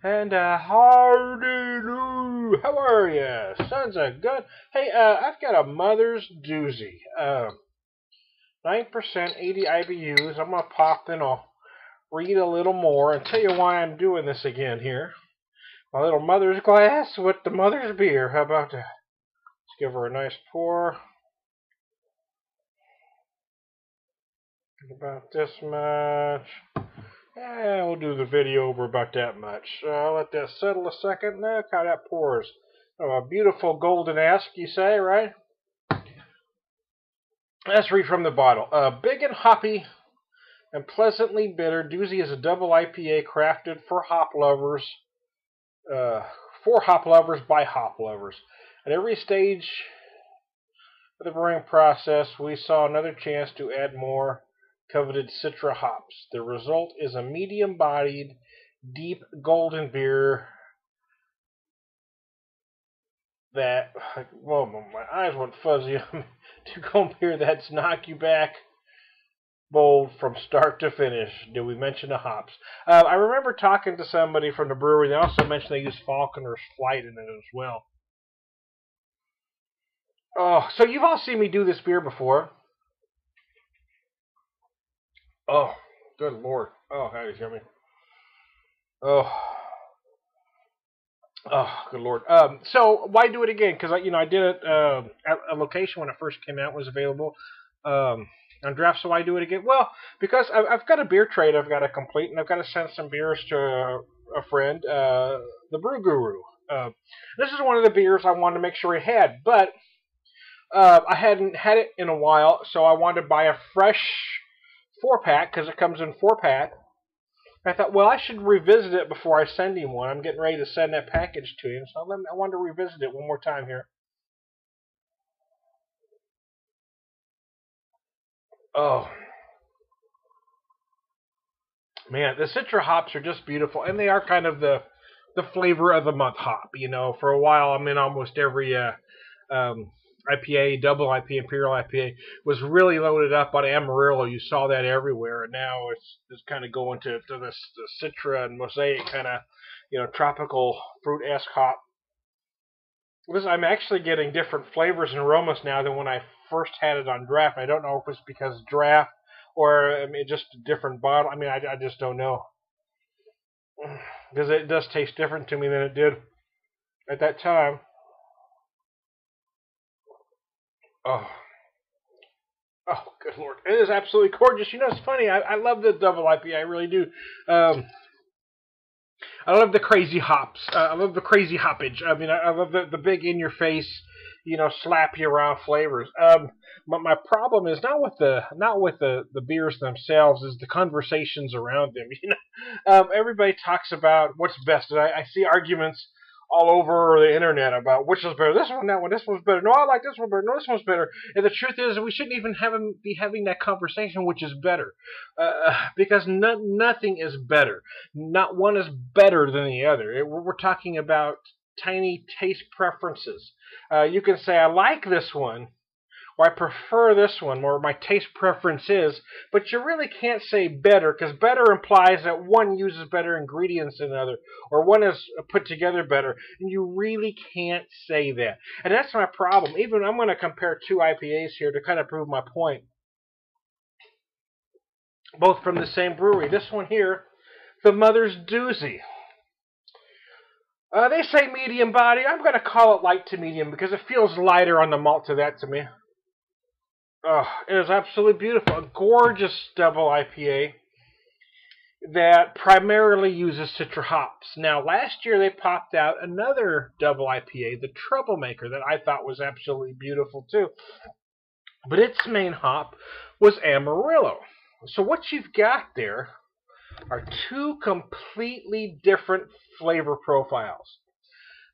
And howdy do, how are ya? Sons of gun. Hey, I've got a mother's doozy. 9%, 80 IBUs. I'm gonna pop in. I'll read a little more and tell you why I'm doing this again here. My little mother's glass with the mother's beer. How about that? Let's give her a nice pour. About this much. Yeah, we'll do the video over about that much. I'll let that settle a second. Look how that pours. Oh, a beautiful golden ask, you say, right? Let's read from the bottle. Big and hoppy and pleasantly bitter, Doozy is a double IPA crafted for hop lovers, by hop lovers. At every stage of the brewing process, we saw another chance to add more coveted Citra hops. The result is a medium-bodied, deep golden beer that, well, my eyes went fuzzy. To golden beer that's knock you back bold from start to finish. Did we mention the hops? I remember talking to somebody from the brewery. They also mentioned they use Falconer's Flight in it as well. Oh, so you've all seen me do this beer before. Oh, good lord. Oh, how do you hear me? Oh. Oh, good lord. So why do it again? Because I did it at a location when it first came out, was available on draft. So why do it again? Well, because I've got a beer trade I've got to complete, and I've got to send some beers to a friend, the Brew Guru. This is one of the beers I wanted to make sure he had, but I hadn't had it in a while, so I wanted to buy a fresh 4-pack because it comes in 4-pack. I thought, well, I should revisit it before I send him one. I'm getting ready to send that package to him, so I wanted to revisit it one more time here. Oh, man, the Citra hops are just beautiful, and they are kind of the flavor of the month hop. For a while, I'm in almost every IPA, double IPA, Imperial IPA was really loaded up on Amarillo. You saw that everywhere, and now it's kind of going to this the Citra and Mosaic kind of, tropical fruit-esque hop. I'm actually getting different flavors and aromas now than when I first had it on draft. I don't know if it's because draft or just a different bottle. I just don't know, because it does taste different to me than it did at that time. Oh. Oh, good lord. It is absolutely gorgeous. It's funny. I love the double IPA. I really do. I love the crazy hops. I love the crazy hoppage. I love the big in-your-face, slap you around flavors. My problem is not with the beers themselves, is the conversations around them. Everybody talks about what's best, and I see arguments all over the internet about which is better. This one, that one, this one's better. No, I like this one better. No, this one's better. And the truth is, we shouldn't even be having that conversation, which is better, because nothing is better. Not one is better than the other. We're talking about tiny taste preferences. You can say, I like this one, or I prefer this one, or my taste preference is, but you really can't say better, because better implies that one uses better ingredients than another, or one is put together better, and you really can't say that. And that's my problem. Even I'm going to compare two IPAs here to kind of prove my point, both from the same brewery. This one here, the Mother's Doozy. They say medium body. I'm going to call it light to medium because it feels lighter on the malt to me. Oh, it is absolutely beautiful. A gorgeous double IPA that primarily uses Citra hops. Now, last year they popped out another double IPA, the Troublemaker, that I thought was absolutely beautiful too. But its main hop was Amarillo. So what you've got there are two completely different flavor profiles.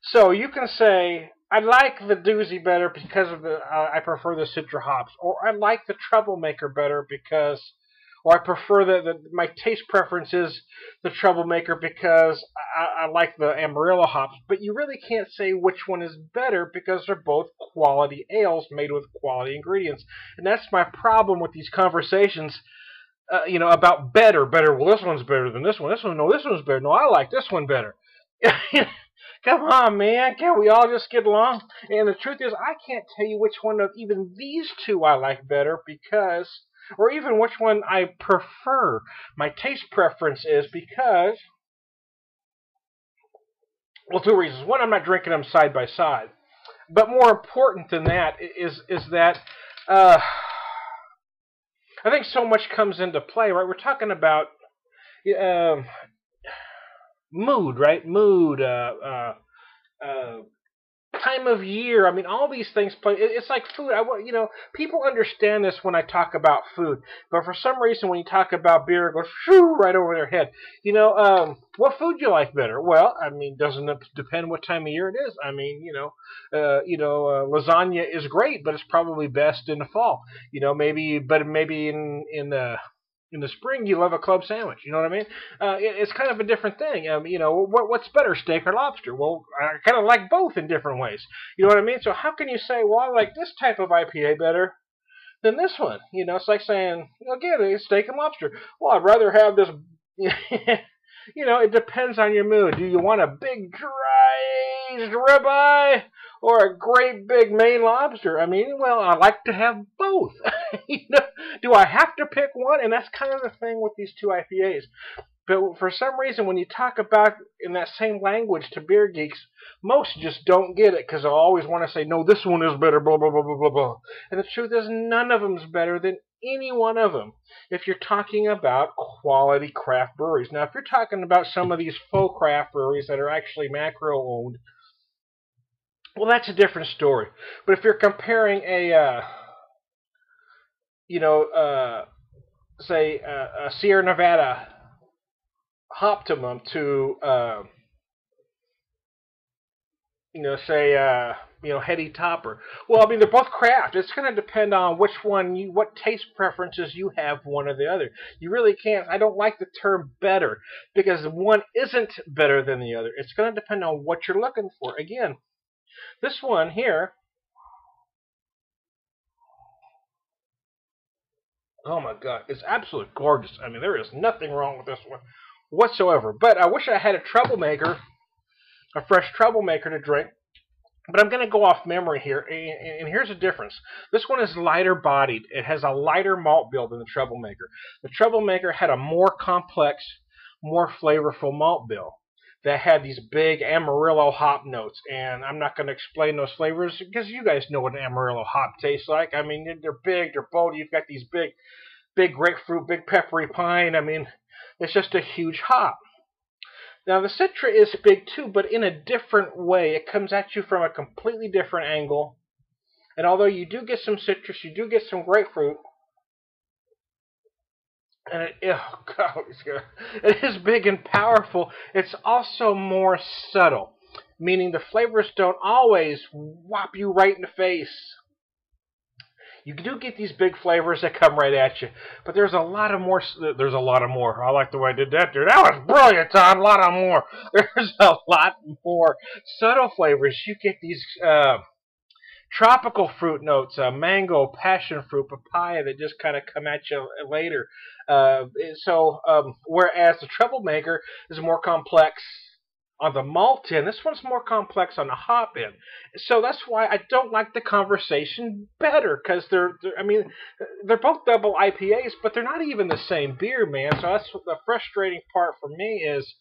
So you can say, I like the Doozy better because of I prefer the Citra hops, or I like the Troublemaker better because, or I prefer my taste preference is the Troublemaker because I like the Amarillo hops. But you really can't say which one is better because they're both quality ales made with quality ingredients. And that's my problem with these conversations, about better. Well, this one's better than this one. No, this one's better. No, I like this one better. Come on, man. Can't we all just get along? And the truth is, I can't tell you which one of even these two I like better because, or even which one I prefer. My taste preference is because, well, two reasons. One, I'm not drinking them side by side. But more important than that is that I think so much comes into play, right? We're talking about um, mood, right? Mood, uh, time of year. I mean, all these things play. It's like food. People understand this when I talk about food, but for some reason, when you talk about beer, it goes shoo right over their head. What food do you like better? Well, I mean, doesn't it depend what time of year it is? I mean, lasagna is great, but it's probably best in the fall. Maybe in the spring, you love a club sandwich. You know what I mean? It's kind of a different thing. What's better, steak or lobster? Well, I kind of like both in different ways. You know what I mean? So how can you say, well, I like this type of IPA better than this one? It's like saying, again, it's steak and lobster. Well, I'd rather have this. It depends on your mood. Do you want a big dry aged ribeye or a great big Maine lobster? I mean, well, I like to have both. Do I have to pick one? And that's kind of the thing with these two IPAs. But for some reason, when you talk about in that same language to beer geeks, most just don't get it because they'll always want to say, no, this one is better, blah, blah, blah, blah, blah, blah. And the truth is, none of them's better than any one of them if you're talking about quality craft breweries. Now, if you're talking about some of these faux craft breweries that are actually macro-owned, well, that's a different story. But if you're comparing say, a Sierra Nevada Optimum to, Heady Topper. Well, I mean, they're both craft. It's going to depend on which one what taste preferences you have, one or the other. You really can't. I don't like the term better because one isn't better than the other. It's going to depend on what you're looking for. Again, this one here. Oh my God, it's absolutely gorgeous. I mean, there is nothing wrong with this one whatsoever. But I wish I had a fresh troublemaker to drink. But I'm going to go off memory here, and here's the difference. This one is lighter bodied. It has a lighter malt bill than the troublemaker. The troublemaker had a more complex, more flavorful malt bill that had these big Amarillo hop notes. And I'm not going to explain those flavors because you guys know what an Amarillo hop tastes like. I mean, they're big, they're bold. You've got these big grapefruit, big peppery pine. I mean, it's just a huge hop. Now, the Citra is big too, but in a different way. It comes at you from a completely different angle. And although you do get some citrus, you do get some grapefruit. And it is big and powerful. It's also more subtle, meaning the flavors don't always whop you right in the face. You do get these big flavors that come right at you, but there's a lot of more. There's a lot of more. I like the way I did that, dude. That was brilliant, Todd. A lot of more. There's a lot more subtle flavors. You get these tropical fruit notes, mango, passion fruit, papaya that just kind of come at you later. Whereas the troublemaker is more complex on the malt end, this one's more complex on the hop end. So that's why I don't like the conversation better, because they're both double IPAs, but they're not even the same beer, man. So that's the frustrating part for me is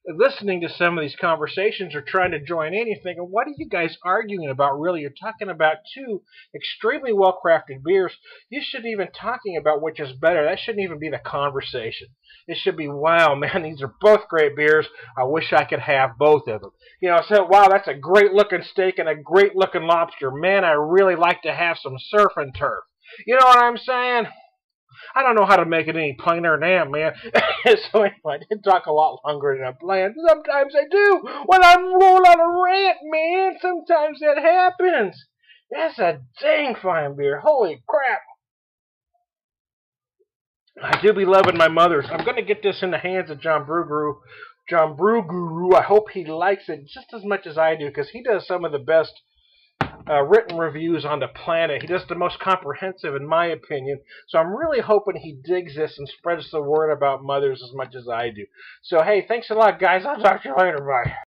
listening to some of these conversations or trying to join in. You're thinking, what are you guys arguing about, really? You're talking about two extremely well-crafted beers. You shouldn't even talking about which is better. That shouldn't even be the conversation. It should be, wow, man, these are both great beers. I wish I could have both of them. So, wow, that's a great-looking steak and a great-looking lobster. Man, I really like to have some surf and turf. You know what I'm saying? I don't know how to make it any plainer than that, man. So anyway, I did talk a lot longer than I planned. Sometimes I do. When I'm rolling on a rant, man, sometimes that happens. That's a dang fine beer. Holy crap. I do be loving my mother's. I'm going to get this in the hands of John Brewguru. I hope he likes it just as much as I do, because he does some of the best written reviews on the planet. He does the most comprehensive, in my opinion. So I'm really hoping he digs this and spreads the word about mothers as much as I do. So, hey, thanks a lot, guys. I'll talk to you later. Bye.